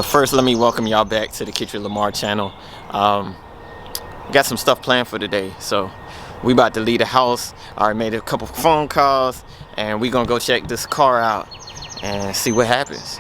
First, let me welcome y'all back to the Kitchen Lamar channel. Got some stuff planned for today, so we about to leave the house. I already made a couple phone calls, and we gonna go check this car out and see what happens.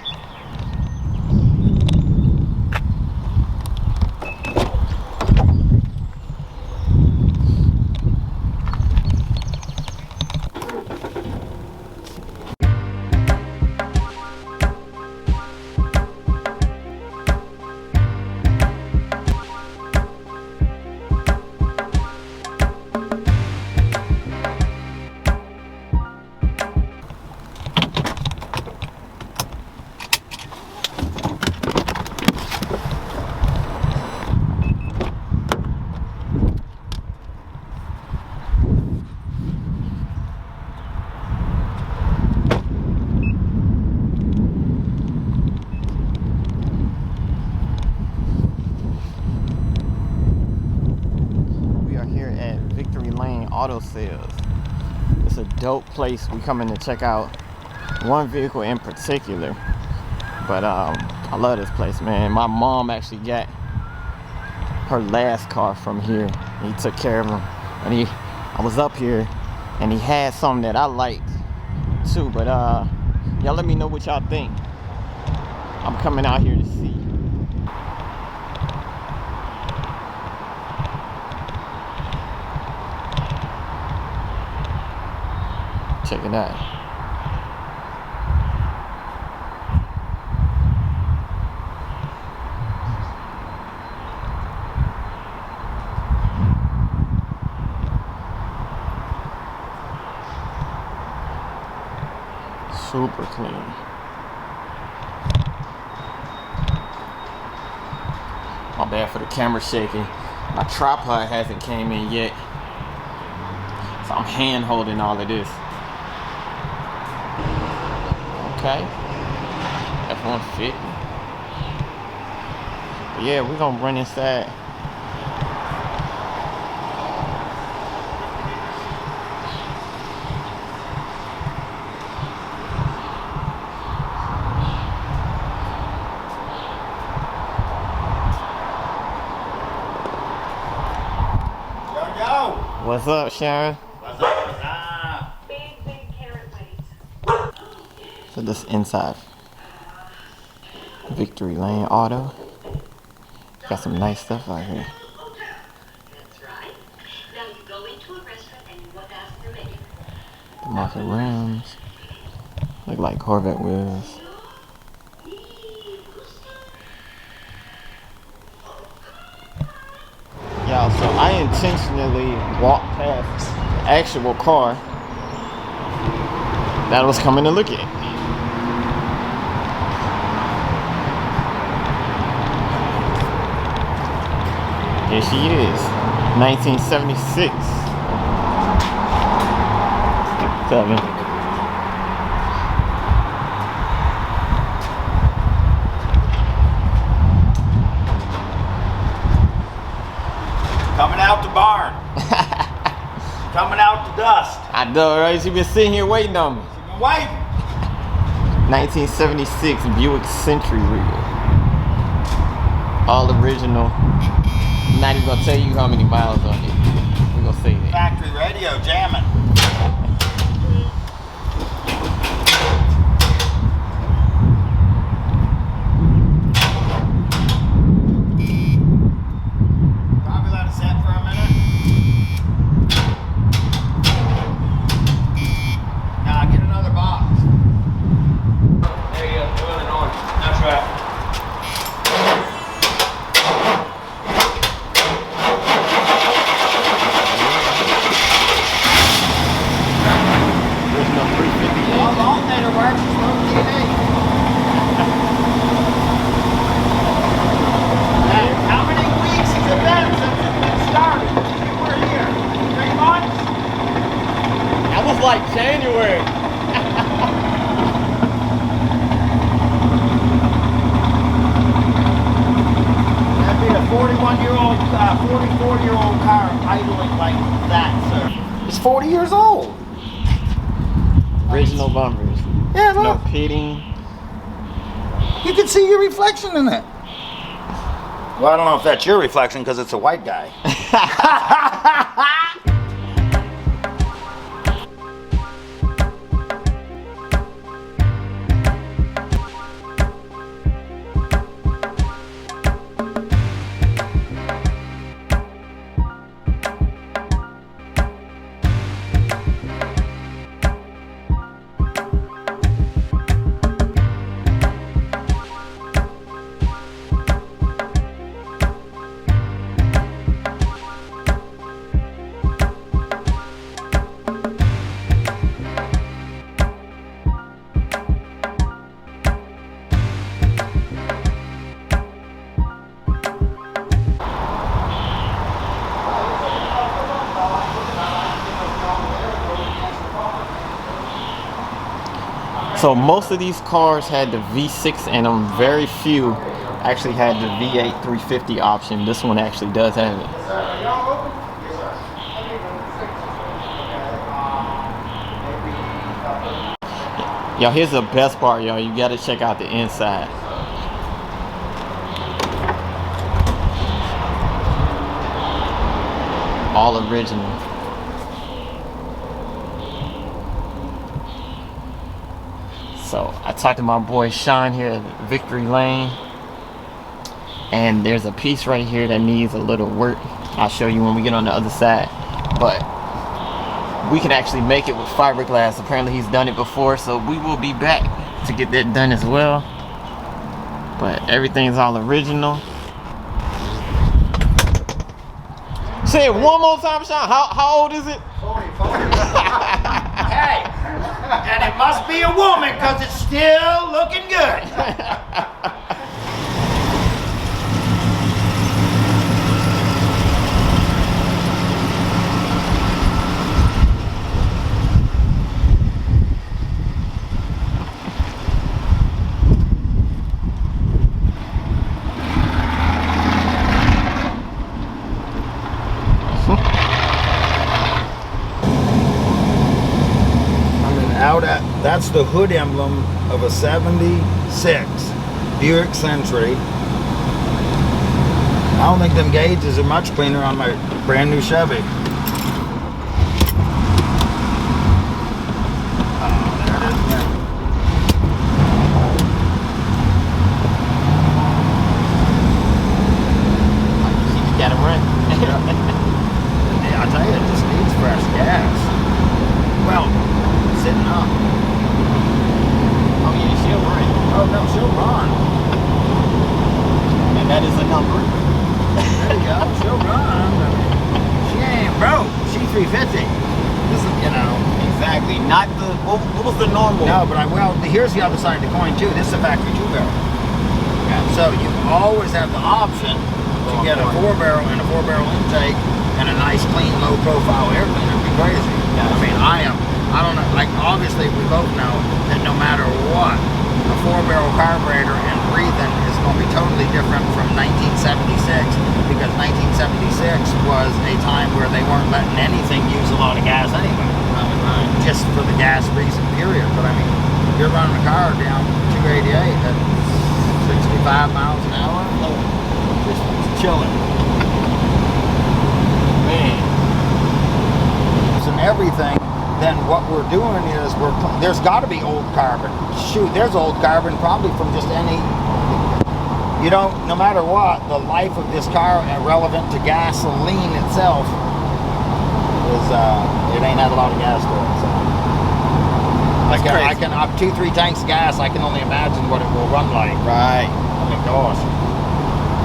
Auto sales. It's a dope place. We coming to check out one vehicle in particular, but I love this place, man. My mom actually got her last car from here. He took care of him, and I was up here and he had something that I liked too, but y'all let me know what y'all think. I'm coming out here to see. Check it out. Super clean. My bad for the camera shaking. My tripod hasn't came in yet, so I'm hand holding all of this. Okay, F-150. But yeah, we're gonna run inside. Yo! What's up, Shawn? What's up? What's up? So this inside Victory Lane Auto. Got some nice stuff out here. That's right. Now you go into a restaurant and you look after the menu. The market rims look like Corvette wheels. Y'all, so I intentionally walked past the actual car that I was coming to look at. Here she is, 1976. Coming out the barn. Coming out the dust. I know, right? She been sitting here waiting on me. She's been waiting. 1976 Buick Century Wheel. All original. I'm not even gonna tell you how many miles on it. We're gonna say that. Factory radio jamming. Probably let it set for a minute. Nah, get another box. There you go, doing it on. That's right. How many weeks has it been since it's been started? You were here. 3 months? That was like January. That'd be a 41-year-old, 44-year-old car idling like that, sir. It's 40 years old. Original bumpers. Yeah, No look. pitting. You can see your reflection in it. Well, I don't know if that's your reflection because it's a white guy. So most of these cars had the V6 in them. Very few actually had the V8 350 option. This one actually does have it. Y'all, here's the best part, y'all. You gotta check out the inside. All original. So I talked to my boy Shawn here at Victory Lane, and there's a piece right here that needs a little work. I'll show you when we get on the other side, but we can actually make it with fiberglass. Apparently he's done it before, so we will be back to get that done as well. But everything's all original. Say it one more time, Shawn. How old is it? 40. Hey, and it must be a woman because it's still looking good. That's the hood emblem of a 76 Buick Century. I don't think them gauges are much cleaner on my brand new Chevy. Oh, there it is now. You got him right. Yeah, I'll tell you, it just needs fresh gas. Well, sitting up. Oh yeah, she'll run. Oh no, she'll run. And that is a number. There you go, she'll run. I mean, she ain't broke. She 350. This is, you know. Exactly. Not the what was the normal? No, but well, here's the other side of the coin too. This is a factory 2-barrel. Okay. So you always have the option to get a 4-barrel and a 4-barrel intake and a nice, clean, low-profile air cleaner. It'd be crazy. Yeah. I mean, I don't know, like obviously we both know that no matter what, a 4-barrel carburetor and breathing is going to be totally different from 1976, because 1976 was a time where they weren't letting anything use a lot of gas anyway. Just for the gas reason, period. But I mean, you're running a car down 288 at 65 miles an hour, just chilling. Man. And everything. Then what we're doing is there's got to be old carbon. Shoot, there's old carbon probably from just any, you know, no matter what, the life of this car, relevant to gasoline itself, is it ain't had a lot of gas to it. So. Like I can up 2-3 tanks of gas, I can only imagine what it will run like. Right. Oh my gosh.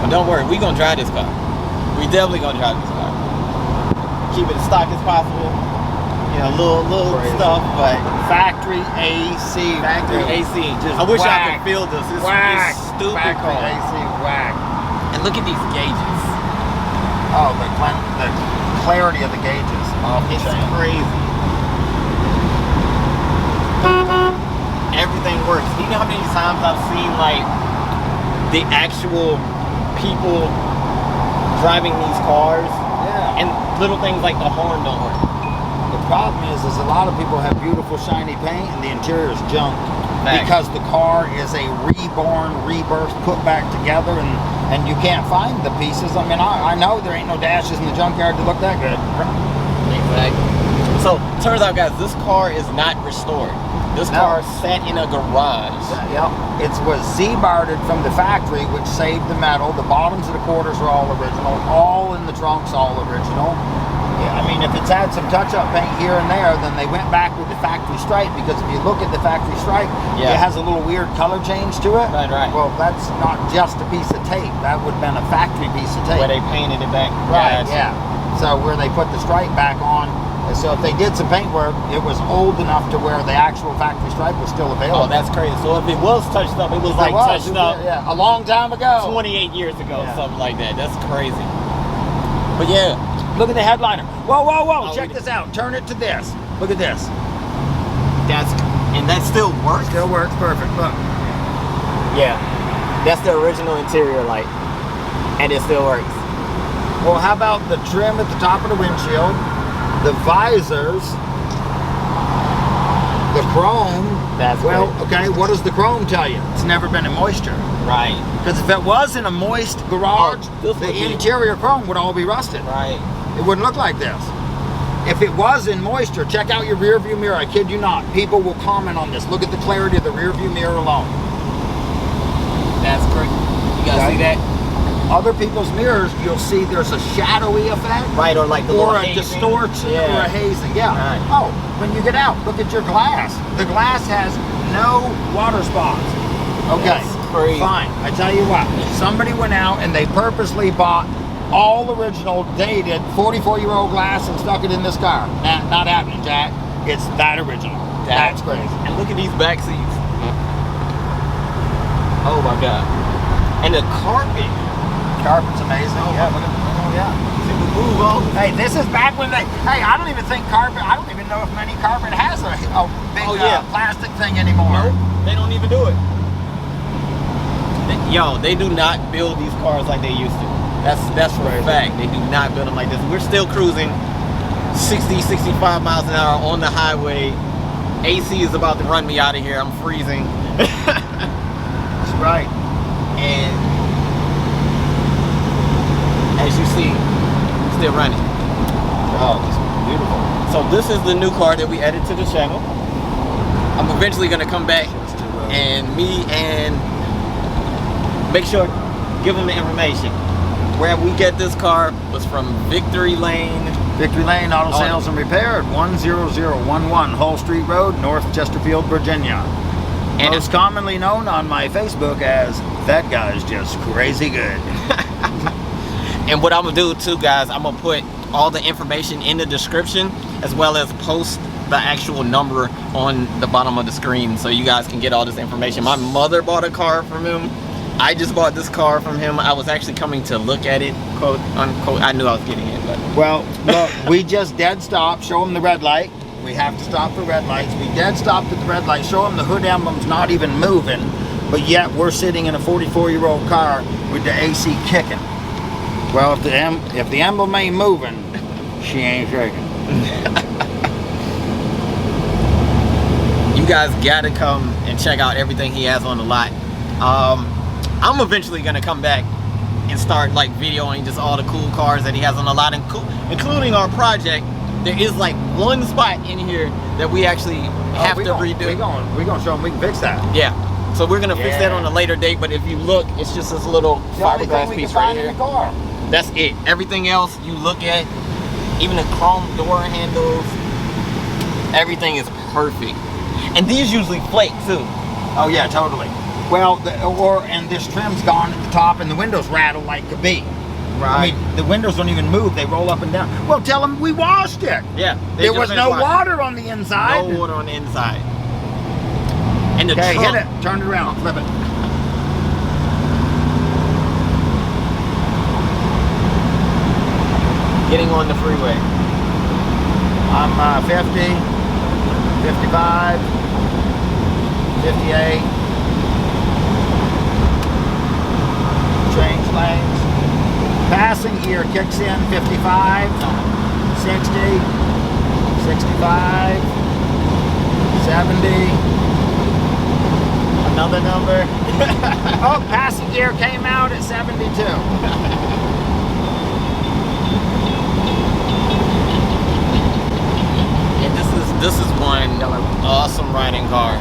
But don't worry, we're gonna drive this car. We definitely gonna drive this car. Keep it as stock as possible. You know, little Crazy. stuff, but Factory AC. factory AC. Just I wish I whack. could feel this. It's stupid Factory cold. AC whack. And look at these gauges. Oh, the clarity of the gauges. Off the It's chain. crazy. Everything works. Do you know how many times I've seen like the actual people driving these cars, Yeah. and little things like the horn don't work. the problem is a lot of people have beautiful shiny paint and the interior is junk. Facts. Because the car is a reborn, rebirth, put back together, and you can't find the pieces. I mean, I know there ain't no dashes in the junkyard that look that good. Exactly. So, turns out, guys, this car is not restored. This car sat in a garage. Yep. It was Z-barred from the factory, which saved the metal. The bottoms of the quarters are all original. All in the trunks, all original. Yeah, I mean, if it's had some touch-up paint here and there, then they went back with the factory stripe, because if you look at the factory stripe, it has a little weird color change to it. Right. Well, that's not just a piece of tape. That would have been a factory piece of tape. Where they painted it back. Right, yeah. So where they put the stripe back on, and so if they did some paint work, it was old enough to where the actual factory stripe was still available. Oh, that's crazy. So if it was touched up, it was like touched up a long time ago. 28 years ago, something like that. That's crazy. But yeah. Look at the headliner. Whoa, whoa, whoa. Check this out. Turn it to this. Look at this. And that still works? Still works perfect. Look. Yeah. That's the original interior light. And it still works. Well, how about the trim at the top of the windshield? The visors, the chrome. That's well, great. okay, what does the chrome tell you? It's never been in moisture. Right. Because if it was in a moist garage, the interior chrome would all be rusted. Right. It wouldn't look like this. If it was in moisture, check out your rear view mirror. I kid you not. People will comment on this. Look at the clarity of the rear view mirror alone. That's great. You guys see that? Other people's mirrors, you'll see there's a shadowy effect. Right, or like the or a hazing. distortion or a hazing. Yeah. Right. Oh, when you get out, look at your glass. The glass has no water spots. Okay, That's crazy. Fine. I tell you what, somebody went out and they purposely bought all original, dated, 44-year-old glass and stuck it in this car. Not happening, Jack. It's that original. That's crazy. And look at these back seats. Oh my God. And the carpet. Carpet's amazing. Oh, yeah, look at See the move on. Hey, this is back when they. Hey, I don't even think carpet. I don't even know if many carpet has a big plastic thing anymore. Nope, they don't even do it. They do not build these cars like they used to. That's for a fact. They do not build them like this. We're still cruising 60, 65 miles an hour on the highway. AC is about to run me out of here. I'm freezing. That's right. And as you see, still running. Oh, it's beautiful. So this is the new car that we added to the channel. I'm eventually gonna come back and make sure, give them the information. Where we get this car was from Victory Lane. Victory Lane Auto Sales and Repair at 10011 Hull Street Road, North Chesterfield, Virginia. And most commonly known on my Facebook as That Guy's Just Crazy Good. And what I'm gonna do too, guys, I'm gonna put all the information in the description, as well as post the actual number on the bottom of the screen, so you guys can get all this information. My mother bought a car from him. I just bought this car from him. I was actually coming to look at it, quote unquote. I knew I was getting it, but well, look, we just dead stopped. Show them the red light. We have to stop for red lights. We dead stopped at the red light. Show them the hood emblem's not even moving, but yet we're sitting in a 44-year-old car with the AC kicking. Well, if the emblem ain't moving, she ain't shaking. You guys gotta come and check out everything he has on the lot. I'm eventually gonna come back and start like videoing just all the cool cars that he has on the lot, including our project. There is like one spot in here that we actually have to redo. We're gonna show him we can fix that. Yeah. So we're gonna fix that on a later date, but if you look, it's just this little fiberglass piece right here. That's it. Everything else you look at, even the chrome door handles, everything is perfect. And these usually flake too. Oh yeah, totally. Well, and this trim's gone at the top, and the windows rattle like could be. Right. I mean, the windows don't even move; they roll up and down. Well, tell them we washed it. Yeah. There was no water on the inside. No water on the inside. And the trunk. Hit it. Turn it around. Flip it. Getting on the freeway. I'm 50, 55, 58. Change lanes. Passing gear kicks in 55, 60, 65, 70. Another number. Oh, passing gear came out at 72. And this is one awesome riding car.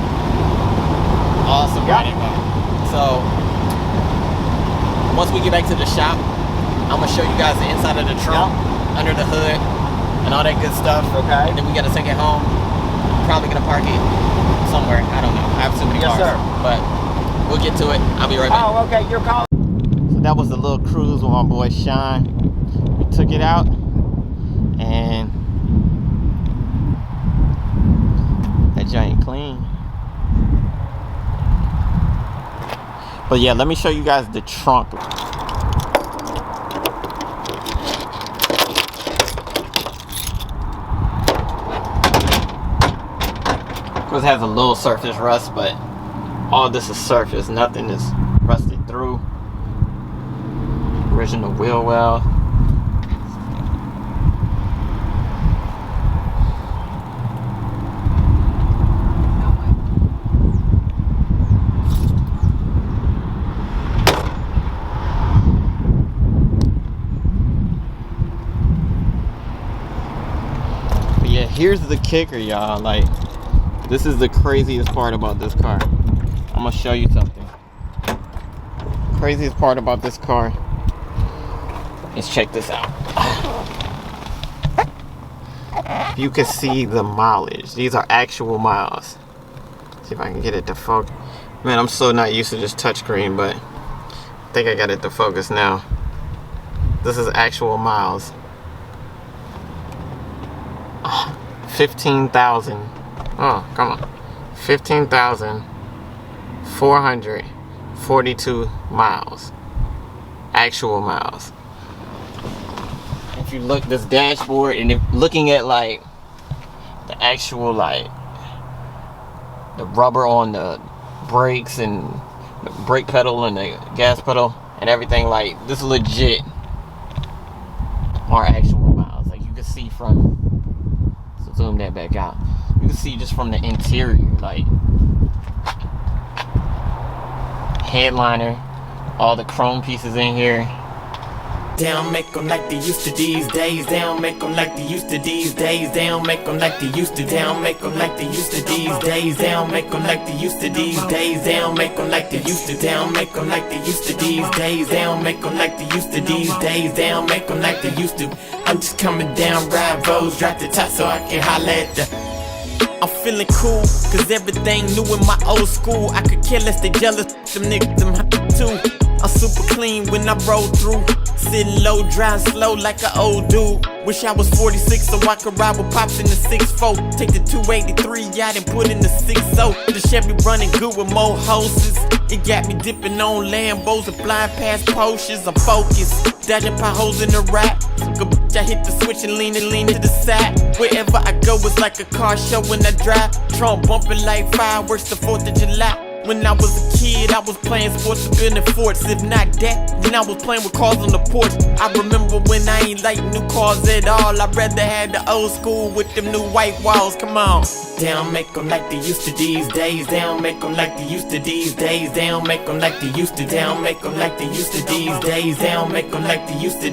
Awesome riding car. So once we get back to the shop, I'm gonna show you guys the inside of the trunk, under the hood, and all that good stuff. Okay. And then we gotta take it home. Probably gonna park it somewhere. I don't know. I have too many cars. Sir. But we'll get to it. I'll be right back. Oh, okay. You're calling. So that was the little cruise with my boy Shawn. We took it out and that joint clean. But yeah, let me show you guys the trunk. Of course, it has a little surface rust, but all this is surface. Nothing is rusted through. Original wheel well. But yeah, here's the kicker, y'all. Like, this is the craziest part about this car. I'm gonna show you something. Craziest part about this car is, check this out. You can see the mileage. These are actual miles. See if I can get it to focus. Man, I'm so not used to this touchscreen, but I think I got it to focus now. This is actual miles. 15,000. Oh, come on. 15,442 miles. Actual miles. If you look this dashboard and if looking at like the actual like the rubber on the brakes and the brake pedal and the gas pedal and everything, like this is legit are actual miles. Like you can see from, so zoom that back out. You can see just from the interior, like headliner, all the chrome pieces in here. They don't make them like they used to these days. They don't make them like they used to these days. They don't make them like they used to. They don't make them like they used to these days. They don't make them like they used to these days. They don't make them like they used to. They don't make them like they used to these days. They don't make them like they used to these days. They don't make them like they used to. I'm just coming down, ride roads, drop the top so I can holla at the. I'm feeling cool, cause everything new in my old school. I could care less, they jealous, them niggas, them too. I'm super clean when I roll through. Sitting low, driving slow like an old dude. Wish I was 46 so I could ride with pops in the 6'4". Take the 283 out and put in the 6'0". The Chevy running good with more hoses. It got me dipping on Lambos and flying past Porsches. I'm focused, dodging potholes in the rap. Took a bitch, I hit the switch and lean to the side. Wherever I go, it's like a car show when I drive. Trump bumping like fireworks the 4th of July. When I was a kid, I was playing sports with building forts. If not that, when I was playing with cars on the porch. I remember when I ain't like new cars at all. I'd rather have the old school with them new white walls. Come on. They don't make them like they used to these days. They don't make them like they used to these days. They don't make them like they used to. They don't make them like they used to these days. They don't make them like they used to.